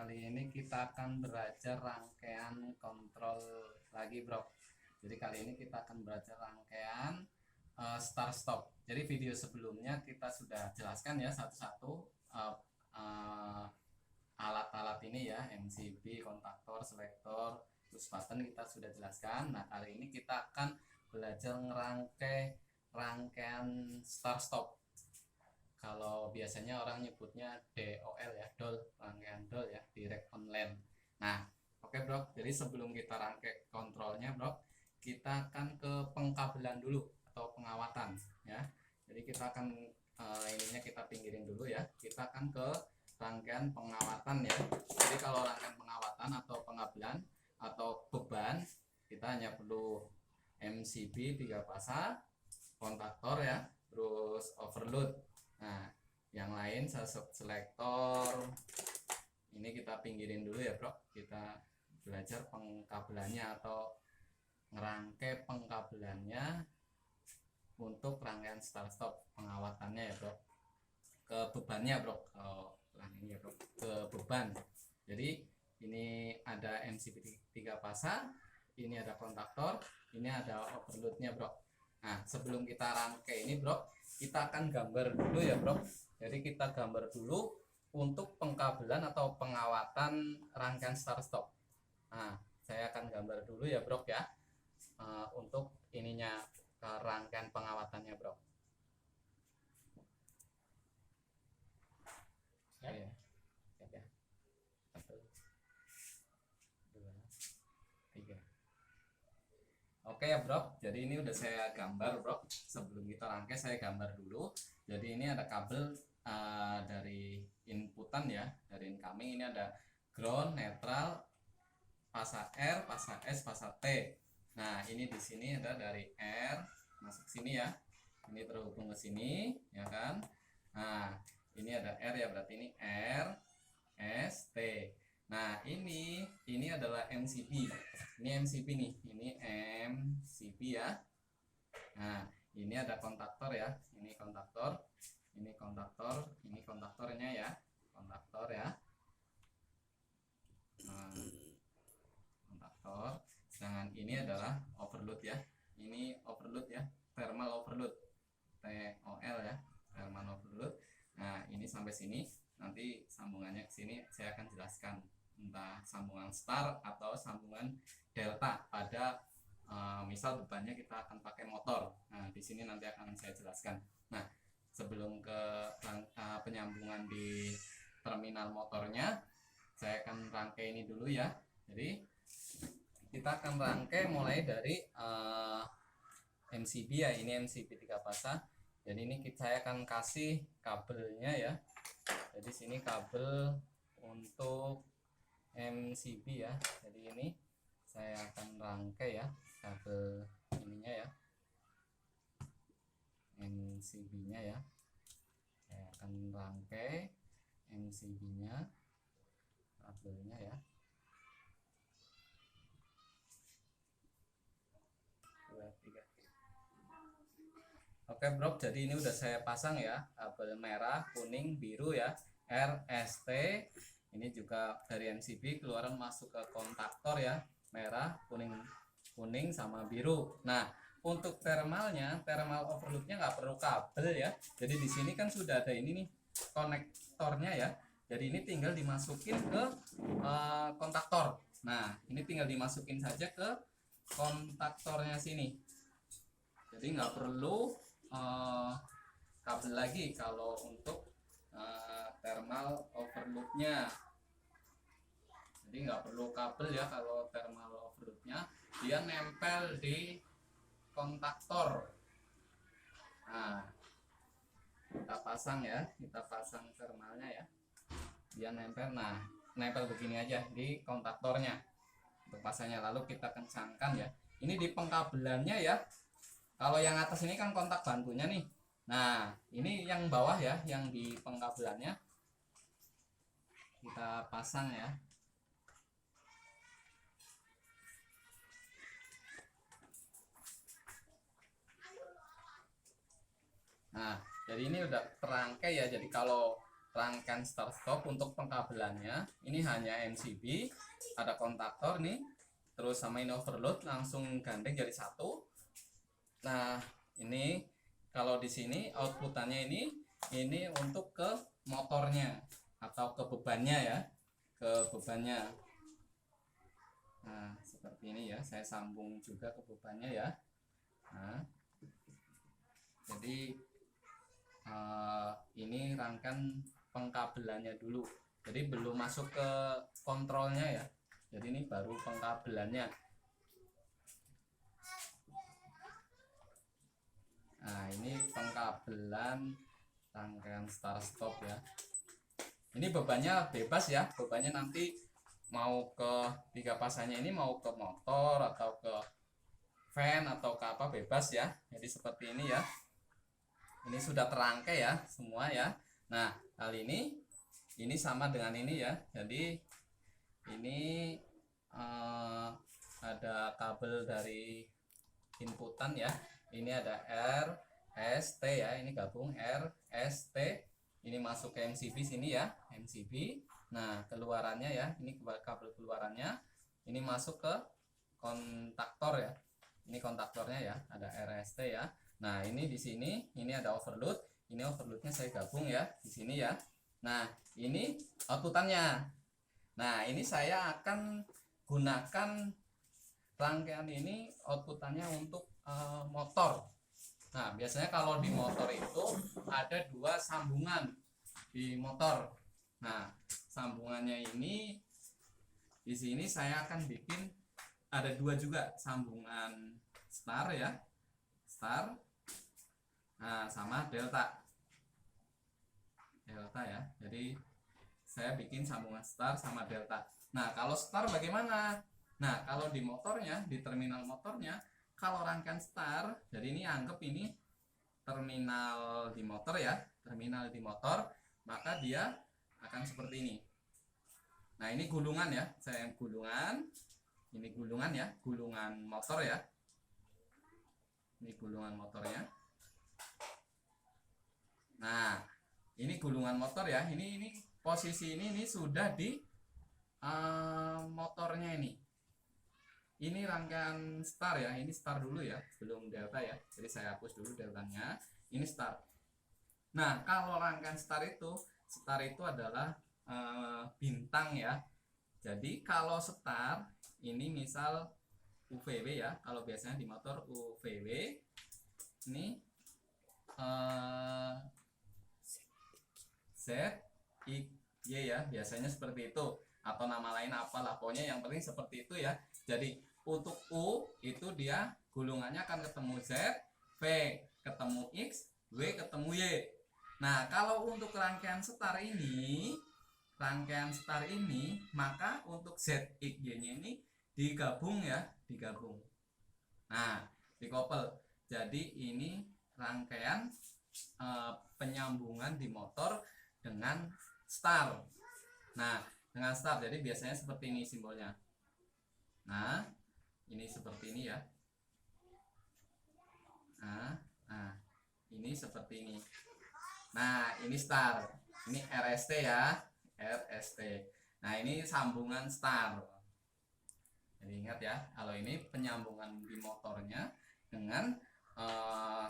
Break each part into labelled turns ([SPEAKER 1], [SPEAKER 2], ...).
[SPEAKER 1] Kali ini kita akan belajar rangkaian kontrol lagi, bro. Jadi kali ini kita akan belajar rangkaian start stop. Jadi video sebelumnya kita sudah jelaskan ya satu-satu alat-alat ini ya, MCB, kontaktor, selektor, push button kita sudah jelaskan. Nah, kali ini kita akan belajar rangkaian start stop. Kalau biasanya orang nyebutnya DOL ya, DOL, rangkaian DOL ya, direct online. Nah, oke bro, jadi sebelum kita rangkai kontrolnya bro, kita akan ke pengkabelan dulu atau pengawatan ya. Jadi kita akan ininya kita pinggirin dulu ya. Kita akan ke rangkaian pengawatan ya. Jadi kalau rangkaian pengawatan atau pengabelan atau beban, kita hanya perlu MCB 3 pasang, kontaktor ya, terus overload. Nah, yang lain selektor ini kita pinggirin dulu ya bro. Kita belajar pengkabelannya atau ngerangkai pengkabelannya untuk rangkaian start stop pengawatannya ya bro. Ke bebannya bro, kalau ini ya bro, ke beban. Jadi ini ada MCB 3 pasang, ini ada kontaktor, ini ada overloadnya bro. Nah, sebelum kita rangkai ini bro, kita akan gambar dulu ya bro. Jadi kita gambar dulu untuk pengkabelan atau pengawatan rangkaian start stop. Nah, saya akan gambar dulu ya bro ya, untuk ininya rangkaian pengawatannya bro. Ya. Ya. 1, 2, 3. Oke ya bro, jadi ini udah saya gambar bro. Sebelum kita rangkai saya gambar dulu. Jadi ini ada kabel dari inputan ya, dari incoming. Ini ada ground, netral, fasa R, fasa S, fasa T. Nah ini di sini ada dari R masuk sini ya. Ini terhubung ke sini ya kan. Nah ini ada R ya, berarti ini R, S, T. Nah ini adalah MCB. Ini MCB nih, ini MCB ya. Nah ini ada kontaktor ya, ini kontaktor, ini kontaktor, ini kontaktornya ya, kontaktor ya. Nah, kontaktor. Sedangkan ini adalah overload ya, ini overload ya, thermal overload, TOL ya, thermal overload. Nah ini sampai sini, nanti sambungannya ke sini saya akan jelaskan, entah sambungan star atau sambungan delta pada misal bebannya kita akan pakai motor. Nah di sini nanti akan saya jelaskan. Nah sebelum ke penyambungan di terminal motornya, saya akan rangkai ini dulu ya. Jadi kita akan rangkai mulai dari MCB ya, ini MCB 3 pasang. Jadi ini saya akan kasih kabelnya ya. Jadi sini kabel untuk MCB ya. Jadi ini saya akan rangkai ya kabel ininya ya, MCB nya ya. Saya akan rangkai MCB nya, kabelnya ya. Oke bro, jadi ini udah saya pasang ya, kabel merah, kuning, biru ya, RST. Ini juga dari MCB keluaran masuk ke kontaktor ya, merah, kuning sama biru. Nah untuk thermalnya, thermal overloadnya nggak perlu kabel ya. Jadi di sini kan sudah ada ini nih konektornya ya. Jadi ini tinggal dimasukin ke kontaktor. Nah ini tinggal dimasukin saja ke kontaktornya sini. Jadi nggak perlu kabel lagi kalau untuk thermal overloadnya. Jadi nggak perlu kabel ya kalau thermal overloadnya, dia nempel di kontaktor. Nah kita pasang ya, kita pasang thermalnya ya, dia nempel. Nah nempel begini aja di kontaktornya untuk pasangnya, lalu kita kencangkan ya. Ini di pengkabelannya ya. Kalau yang atas ini kan kontak bantunya nih. Nah ini yang bawah ya, yang di pengkabelannya kita pasang ya. Nah jadi ini udah terangkai ya. Jadi kalau rangkaian start stop untuk pengkabelannya ini hanya MCB, ada kontaktor nih, terus sama ini overload langsung gandeng jadi satu. Nah ini kalau di sini outputannya ini untuk ke motornya atau ke bebannya ya, ke bebannya. Nah seperti ini ya, saya sambung juga ke bebannya ya. Nah jadi ini rangkaian pengkabelannya dulu, jadi belum masuk ke kontrolnya ya, jadi ini baru pengkabelannya. Nah ini pengkabelan rangkaian start stop ya. Ini bebannya bebas ya, bebannya nanti mau ke 3 pasanya ini mau ke motor atau ke fan atau ke apa bebas ya. Jadi seperti ini ya. Ini sudah terangkai ya semua ya. Nah kali ini sama dengan ini ya. Jadi ini ada kabel dari inputan ya. Ini ada R, S, T ya. Ini gabung R, S, T. Ini masuk ke MCB sini ya, MCB. Nah keluarannya ya, ini kabel keluarannya. Ini masuk ke kontaktor ya. Ini kontaktornya ya, ada RST ya. Nah ini di sini, ini ada overload. Ini overloadnya saya gabung ya di sini ya. Nah ini outputannya. Nah ini saya akan gunakan rangkaian ini outputannya untuk motor. Nah biasanya kalau di motor itu ada 2 sambungan di motor. Nah sambungannya ini di sini saya akan bikin ada 2 juga, sambungan star ya, star. Nah sama delta ya. Jadi saya bikin sambungan star sama delta. Nah kalau star bagaimana? Nah kalau di motornya, di terminal motornya, kalau rangkaian star, jadi ini anggap ini terminal di motor ya, terminal di motor, maka dia akan seperti ini. Nah ini gulungan ya, saya gulungan, ini gulungan ya, gulungan motor ya, ini gulungan motornya. Nah ini gulungan motor ya, ini posisi ini sudah di motornya ini. Ini rangkaian star ya, ini star dulu ya, belum delta ya. Jadi saya hapus dulu deltanya. Ini star. Nah, kalau rangkaian star itu adalah bintang ya. Jadi kalau star ini misal UVW ya, kalau biasanya di motor UVW ini Z, I, Y ya, biasanya seperti itu, atau nama lain apalah, pokoknya yang penting seperti itu ya. Jadi untuk U itu dia gulungannya akan ketemu Z, V ketemu X, W ketemu Y. Nah kalau untuk rangkaian star ini, maka untuk Z, X, Y nya ini digabung ya, digabung. Nah dikoppel. Jadi ini rangkaian penyambungan di motor dengan star. Nah dengan star, jadi biasanya seperti ini simbolnya. Nah ini seperti ini ya. Nah ini seperti ini. Nah ini star, ini RST ya, RST. Nah ini sambungan star. Jadi ingat ya, kalau ini penyambungan di motornya dengan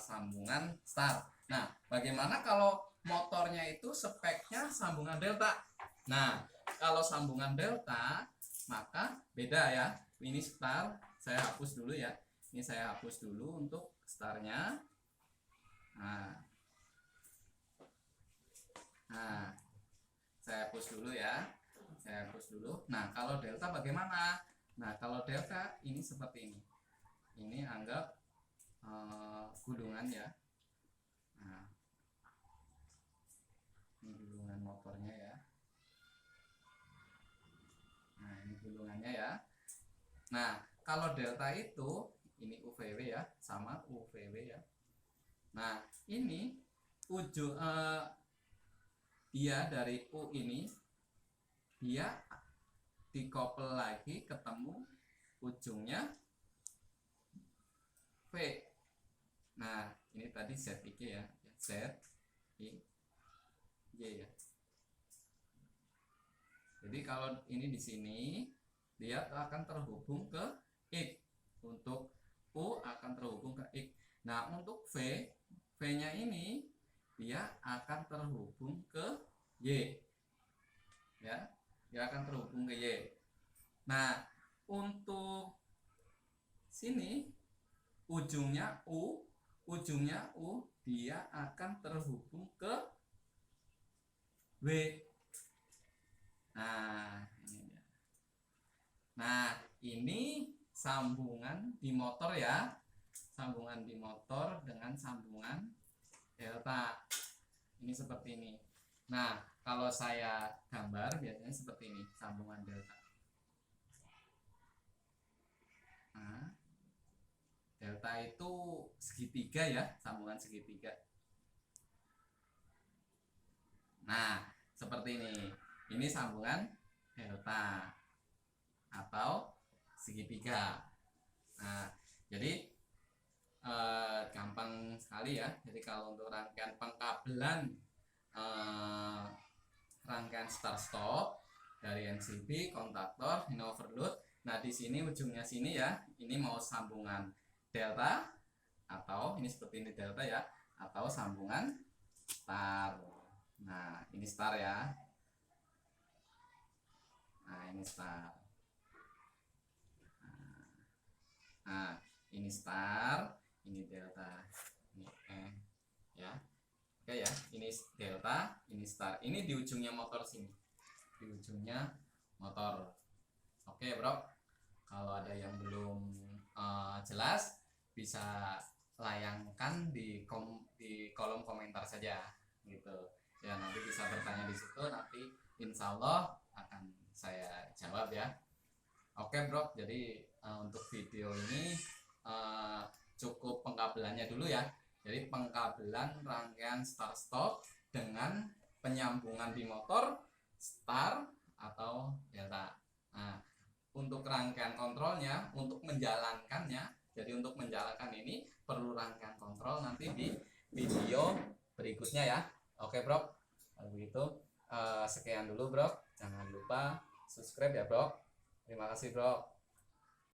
[SPEAKER 1] sambungan star. Nah bagaimana kalau motornya itu speknya sambungan delta? Nah kalau sambungan delta maka beda ya. Ini star, saya hapus dulu ya. Ini saya hapus dulu untuk starnya. Nah saya hapus dulu ya. Saya hapus dulu. Nah kalau delta bagaimana? Nah kalau delta ini seperti ini. Ini anggap gulungan ya. Nah ini gulungan motornya ya. Nah ini gulungannya ya. Nah kalau delta itu ini UVW ya, sama UVW ya. Nah ini ujung dia dari U ini dia dikoppel lagi ketemu ujungnya V. Nah ini tadi Z I G ya, Z I Y ya. Jadi kalau ini di sini dia akan terhubung ke X. Untuk U akan terhubung ke X. Nah, untuk V-nya ini dia akan terhubung ke Y. Ya, dia akan terhubung ke Y. Nah, untuk sini ujungnya U, dia akan terhubung ke W. Nah, ini dia. Nah, ini sambungan di motor ya. Sambungan di motor dengan sambungan delta. Ini seperti ini. Nah, kalau saya gambar biasanya seperti ini, sambungan delta. Nah, delta itu segitiga ya, sambungan segitiga. Nah, seperti ini. Ini sambungan delta atau segitiga. Nah, jadi gampang sekali ya. Jadi kalau untuk rangkaian pengkabelan rangkaian start stop dari NCB, kontaktor, ini overload. Nah, di sini ujungnya sini ya. Ini mau sambungan delta atau ini seperti ini delta ya, atau sambungan star. Nah, ini star ya. Nah, ini star. Nah, ini star, ini delta. Ini ya. Oke ya, ini delta, ini star. Ini di ujungnya motor sini. Di ujungnya motor. Oke, Bro. Kalau ada yang belum jelas, bisa layangkan di kolom komentar saja gitu. Ya, nanti bisa bertanya di situ, nanti insya Allah akan saya jawab ya. Oke, Bro. Jadi untuk video ini cukup pengkabelannya dulu ya. Jadi pengkabelan rangkaian start stop dengan penyambungan di motor star atau delta. Nah, untuk rangkaian kontrolnya, untuk menjalankannya, jadi untuk menjalankan ini perlu rangkaian kontrol nanti di video berikutnya ya. Oke, Bro. Kalau begitu sekian dulu, Bro. Jangan lupa subscribe ya, Bro. Terima kasih, Bro.